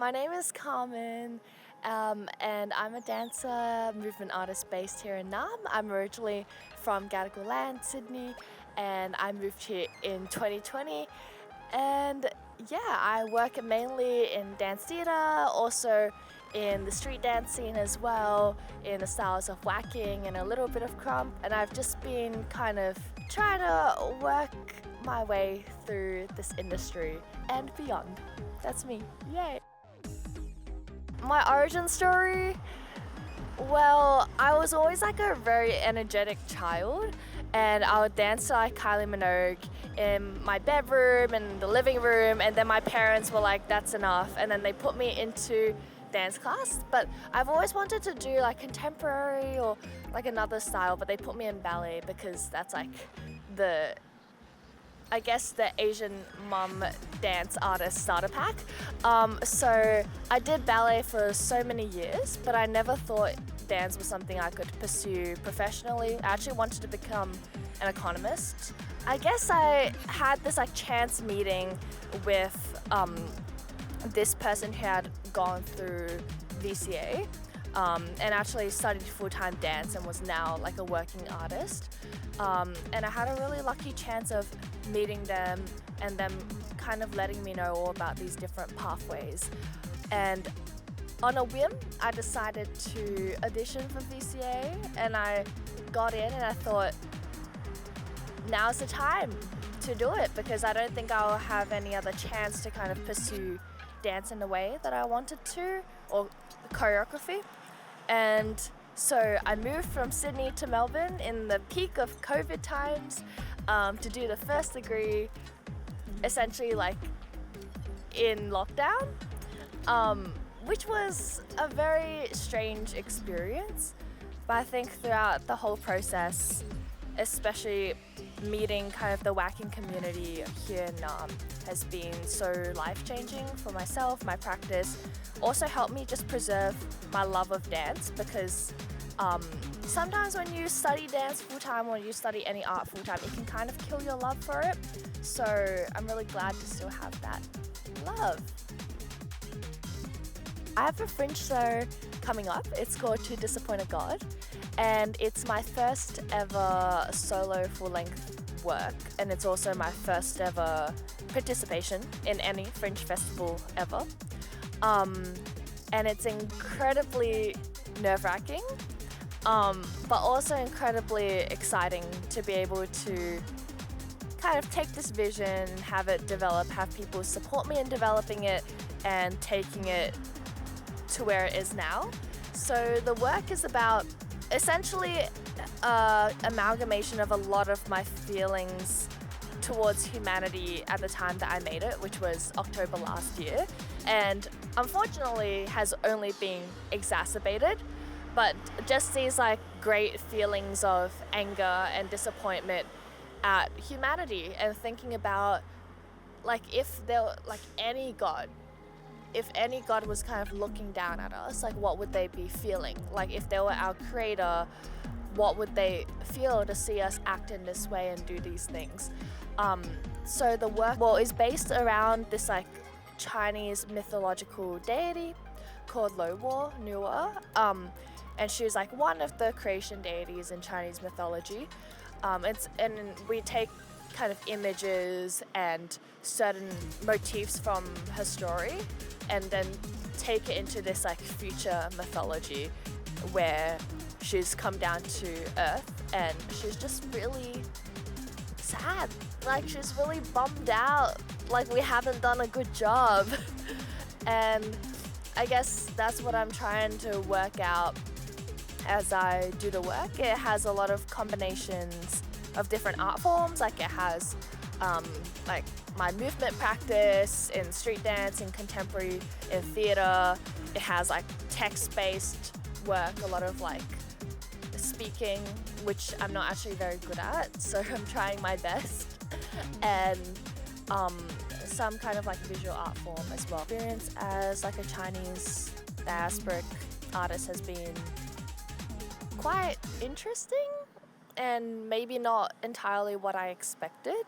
My name is Carmen, and I'm a dancer, movement artist based here in Naarm. I'm originally from Gadigal Land, Sydney, and I moved here in 2020. And yeah, I work mainly in dance theatre, also in the street dance scene as well, in the styles of whacking and a little bit of krump. And I've just been kind of trying to work my way through this industry and beyond. That's me. Yay! My origin story? Well, I was always like a very energetic child, and I would dance to like Kylie Minogue in my bedroom and the living room, and then my parents were like, that's enough, and then they put me into dance class. But I've always wanted to do like contemporary or like another style, but they put me in ballet because that's like the Asian mum dance artist starter pack. So I did ballet for so many years, but I never thought dance was something I could pursue professionally. I actually wanted to become an economist. I guess I had this like chance meeting with this person who had gone through VCA and actually studied full-time dance and was now like a working artist. And I had a really lucky chance of meeting them and them kind of letting me know all about these different pathways. And on a whim, I decided to audition for VCA, and I got in, and I thought, now's the time to do it because I don't think I'll have any other chance to kind of pursue dance in the way that I wanted to, or choreography. And so I moved from Sydney to Melbourne in the peak of COVID times to do the first degree, essentially like in lockdown, which was a very strange experience. But I think throughout the whole process, especially meeting kind of the whacking community here in Naarm has been so life-changing for myself, my practice. Also helped me just preserve my love of dance because sometimes when you study dance full-time or you study any art full-time, it can kind of kill your love for it. So I'm really glad to still have that love. I have a Fringe show coming up. It's called To Disappoint a God, and it's my first ever solo full-length work, and it's also my first ever participation in any Fringe festival ever. And it's incredibly nerve-wracking, but also incredibly exciting to be able to kind of take this vision, have it develop, have people support me in developing it and taking it to where it is now. So the work is about essentially amalgamation of a lot of my feelings towards humanity at the time that I made it, which was October last year, and unfortunately has only been exacerbated. But just these like great feelings of anger and disappointment at humanity, and thinking about like if there like if any god was kind of looking down at us, like what would they be feeling? Like if they were our creator, what would they feel to see us act in this way and do these things? So the work is based around this like Chinese mythological deity called Nuwa, and she's like one of the creation deities in Chinese mythology. And we take kind of images and certain motifs from her story and then take it into this like future mythology where she's come down to earth and she's just really sad. Like she's really bummed out, like we haven't done a good job. And I guess that's what I'm trying to work out as I do the work. It has a lot of combinations of different art forms. Like it has like my movement practice in street dance, in contemporary, in theatre. It has like text-based work, a lot of like speaking, which I'm not actually very good at, so I'm trying my best. And some kind of like visual art form as well. Experience as like a Chinese diasporic artist has been quite interesting and maybe not entirely what I expected.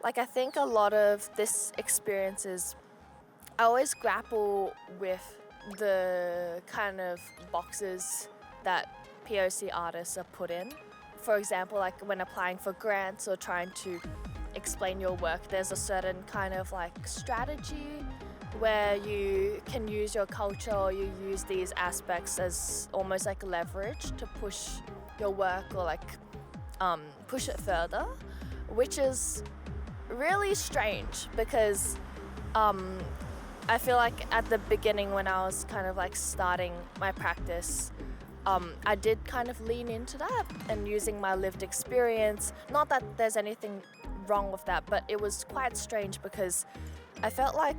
Like I think a lot of this experience is I always grapple with the kind of boxes that POC artists are put in. For example, like when applying for grants or trying to explain your work, there's a certain kind of like strategy where you can use your culture or you use these aspects as almost like leverage to push your work or like push it further, which is really strange because I feel like at the beginning when I was kind of like starting my practice, I did kind of lean into that and using my lived experience. Not that there's anything wrong with that, but it was quite strange because I felt like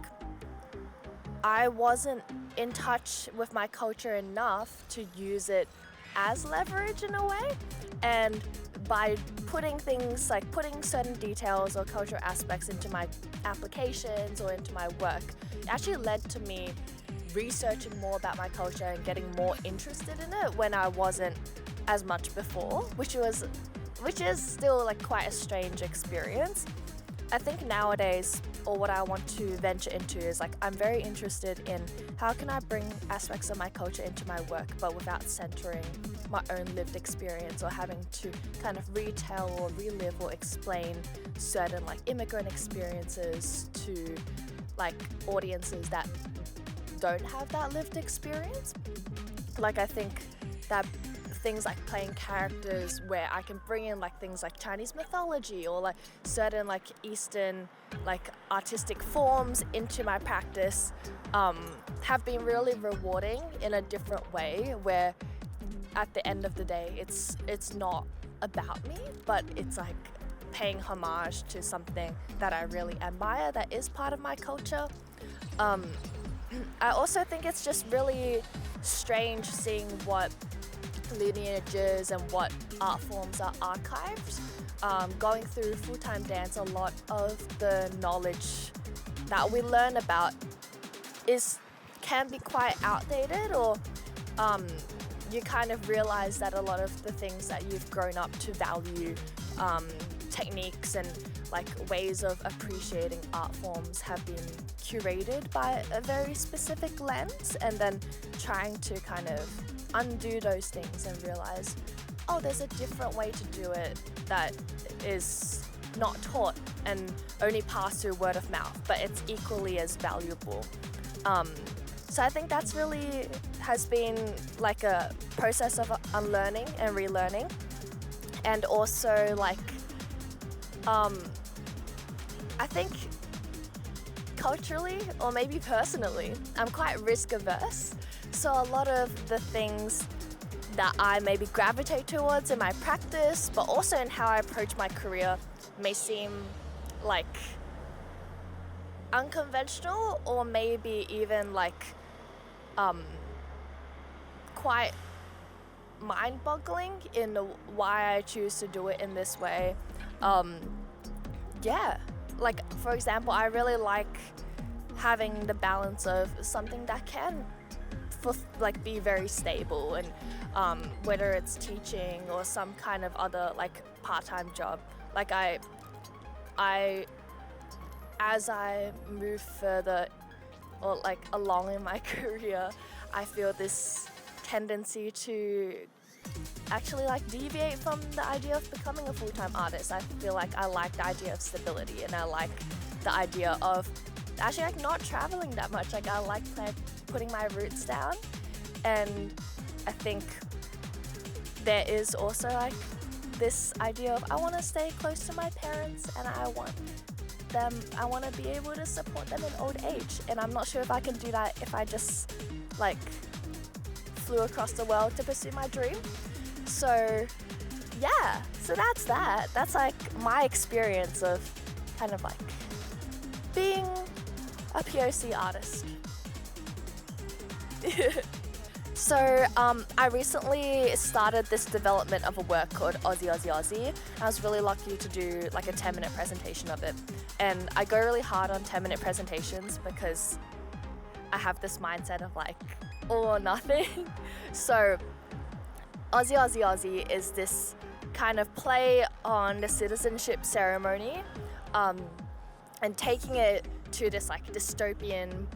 I wasn't in touch with my culture enough to use it as leverage in a way. And by putting things like putting certain details or cultural aspects into my applications or into my work, it actually led to me researching more about my culture and getting more interested in it when I wasn't as much before, which is still like quite a strange experience. I think nowadays, or what I want to venture into is like I'm very interested in how can I bring aspects of my culture into my work but without centering my own lived experience or having to kind of retell or relive or explain certain like immigrant experiences to like audiences that don't have that lived experience. Like I think that things like playing characters where I can bring in like things like Chinese mythology or like certain like Eastern like artistic forms into my practice have been really rewarding in a different way where at the end of the day it's not about me, but it's like paying homage to something that I really admire that is part of my culture. I also think it's just really strange seeing what lineages and what art forms are archived. Going through full-time dance, a lot of the knowledge that we learn about can be quite outdated, or you kind of realize that a lot of the things that you've grown up to value, techniques and like ways of appreciating art forms have been curated by a very specific lens, and then trying to kind of undo those things and realize, oh, there's a different way to do it that is not taught and only passed through word of mouth, but it's equally as valuable. So I think that's really has been like a process of unlearning and relearning, and also like I think culturally or maybe personally, I'm quite risk averse. So a lot of the things that I maybe gravitate towards in my practice, but also in how I approach my career, may seem like unconventional or maybe even like quite mind-boggling in why I choose to do it in this way. Like for example, I really like having the balance of something that can be very stable, and whether it's teaching or some kind of other like part-time job. Like I as I move further or like along in my career, I feel this tendency to actually like deviate from the idea of becoming a full-time artist. I feel like I like the idea of stability, and I like the idea of actually like not traveling that much. Like I like putting my roots down, and I think there is also like this idea of I want to stay close to my parents, and I want to be able to support them in old age, and I'm not sure if I can do that if I just like flew across the world to pursue my dream. So yeah, so that's like my experience of kind of like being a POC artist. So I recently started this development of a work called Aussie Aussie Aussie. I was really lucky to do like a 10-minute presentation of it, and I go really hard on 10-minute presentations because I have this mindset of like all or nothing. So Aussie Aussie Aussie is this kind of play on the citizenship ceremony, and taking it to this like dystopian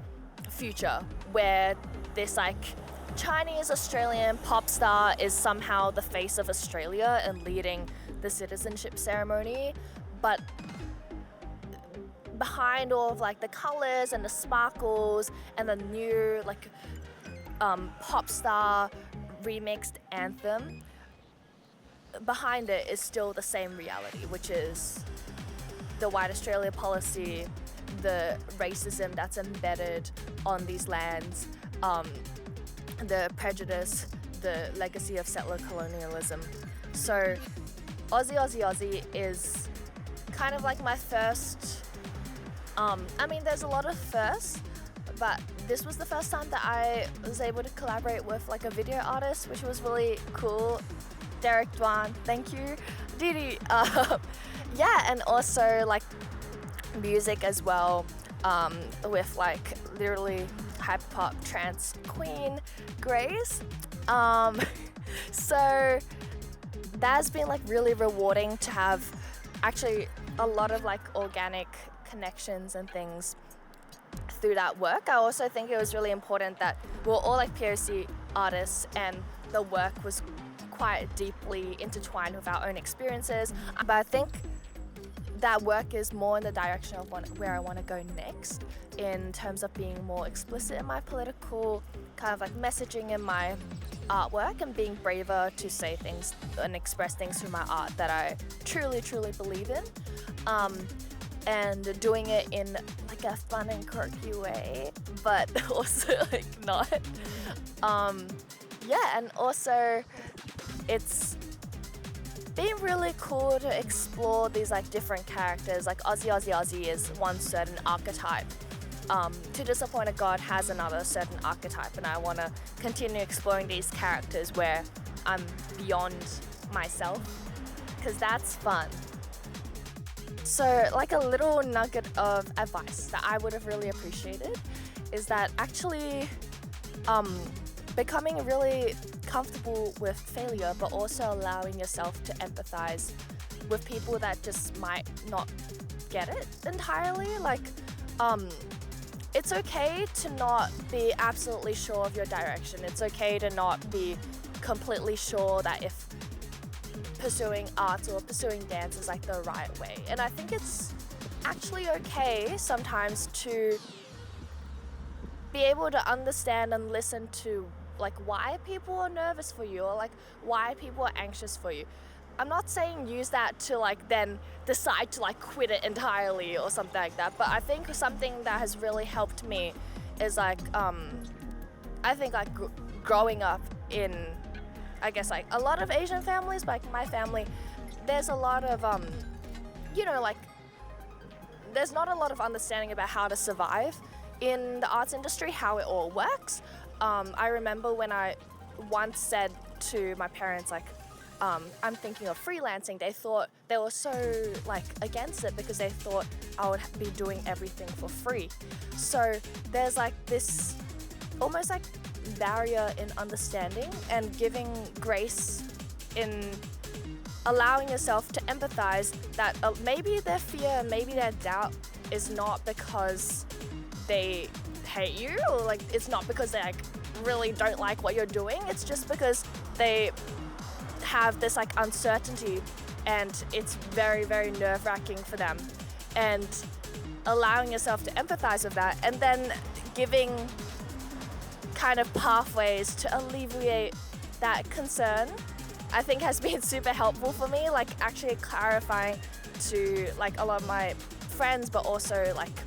future where this like Chinese Australian pop star is somehow the face of Australia and leading the citizenship ceremony, but behind all of like the colors and the sparkles and the new like pop star remixed anthem, behind it is still the same reality, which is the White Australia policy, the racism that's embedded on these lands, the prejudice, the legacy of settler colonialism. So Aussie, Aussie, Aussie is kind of like my first, I mean there's a lot of firsts, but this was the first time that I was able to collaborate with like a video artist, which was really cool. Derek Dwan, thank you. Didi, yeah, and also like music as well, with like literally hyperpop trance queen Grace. So that's been like really rewarding to have actually a lot of like organic connections and things through that work. I also think it was really important that we're all like POC artists and the work was quite deeply intertwined with our own experiences. But I think that work is more in the direction of where I want to go next in terms of being more explicit in my political kind of like messaging in my artwork and being braver to say things and express things through my art that I truly, truly believe in. And doing it in like a fun and quirky way, but also like not. Yeah, and also it's been really cool to explore these like different characters. Like Aussie, Aussie, Aussie is one certain archetype. To Disappoint a God has another certain archetype, and I want to continue exploring these characters where I'm beyond myself, because that's fun. So like a little nugget of advice that I would have really appreciated is that actually becoming really comfortable with failure, but also allowing yourself to empathize with people that just might not get it entirely. Like it's okay to not be absolutely sure of your direction. It's okay to not be completely sure that if pursuing art or pursuing dance is like the right way. And I think it's actually okay sometimes to be able to understand and listen to like why people are nervous for you or like why people are anxious for you. I'm not saying use that to like then decide to like quit it entirely or something like that, but I think something that has really helped me is like I think like growing up in I guess like a lot of Asian families, like my family, there's a lot of you know, like there's not a lot of understanding about how to survive in the arts industry, how it all works. I remember when I once said to my parents like I'm thinking of freelancing, they thought they were so like against it because they thought I would be doing everything for free. So there's like this almost like barrier in understanding and giving grace in allowing yourself to empathize that maybe their fear, maybe their doubt is not because they hate you or like it's not because they like really don't like what you're doing. It's just because they have this like uncertainty and it's very, very nerve-wracking for them, and allowing yourself to empathize with that and then giving kind of pathways to alleviate that concern, I think has been super helpful for me, like actually clarifying to like a lot of my friends but also like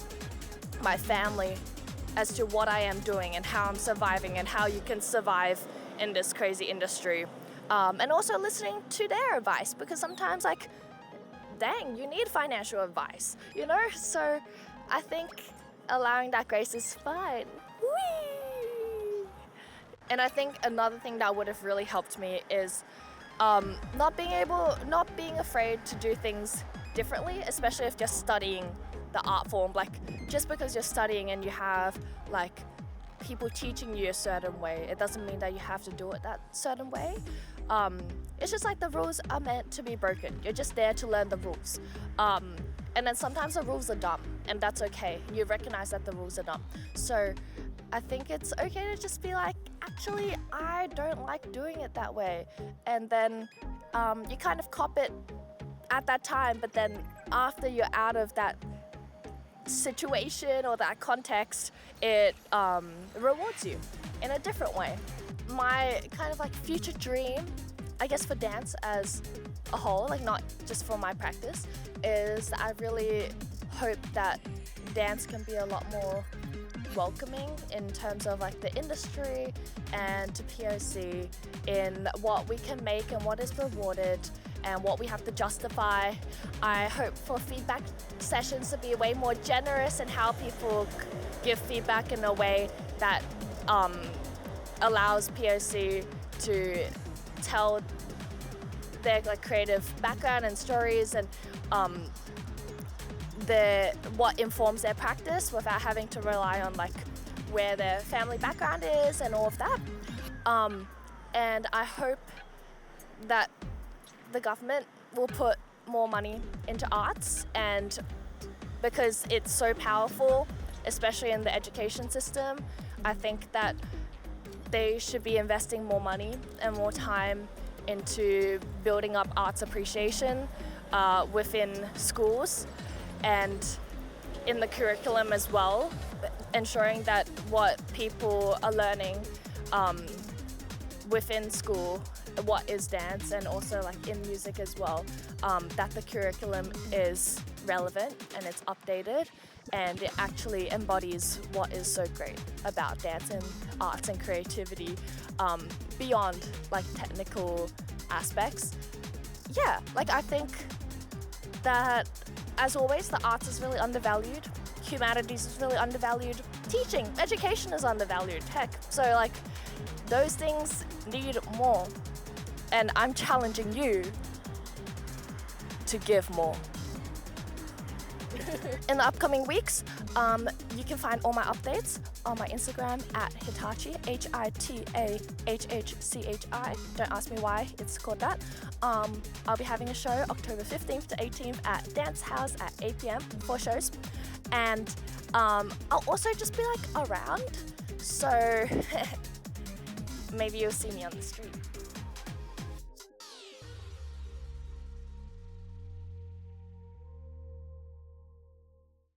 my family as to what I am doing and how I'm surviving and how you can survive in this crazy industry. And also listening to their advice, because sometimes like, dang, you need financial advice, you know? So I think allowing that grace is fine. Whee! And I think another thing that would have really helped me is not being afraid to do things differently, especially if you're studying the art form. Like just because you're studying and you have like people teaching you a certain way, it doesn't mean that you have to do it that certain way. It's just like the rules are meant to be broken. You're just there to learn the rules. And then sometimes the rules are dumb, and that's okay. You recognize that the rules are dumb. So I think it's okay to just be like, actually, I don't like doing it that way. And then you kind of cop it at that time, but then after you're out of that situation or that context, it rewards you in a different way. My kind of like future dream, I guess, for dance as a whole, like not just for my practice, is I really hope that dance can be a lot more welcoming in terms of like the industry and to POC in what we can make and what is rewarded and what we have to justify. I hope for feedback sessions to be way more generous in how people give feedback in a way that allows POC to tell their like creative background and stories and what informs their practice without having to rely on like where their family background is and all of that. And I hope that the government will put more money into arts, and because it's so powerful, especially in the education system, I think that they should be investing more money and more time into building up arts appreciation within schools and in the curriculum as well, ensuring that what people are learning within school, what is dance, and also like in music as well, that the curriculum is relevant and it's updated and it actually embodies what is so great about dance and arts and creativity beyond like technical aspects. Yeah, like I think that as always the arts is really undervalued, humanities is really undervalued, teaching, education is undervalued, heck. So like those things need more, and I'm challenging you to give more. In the upcoming weeks, you can find all my updates on my Instagram at hitahhchi, hitahhchi. Don't ask me why it's called that. I'll be having a show October 15th to 18th at Dancehouse at 8 p.m. 4 shows. And I'll also just be like around, so maybe you'll see me on the street.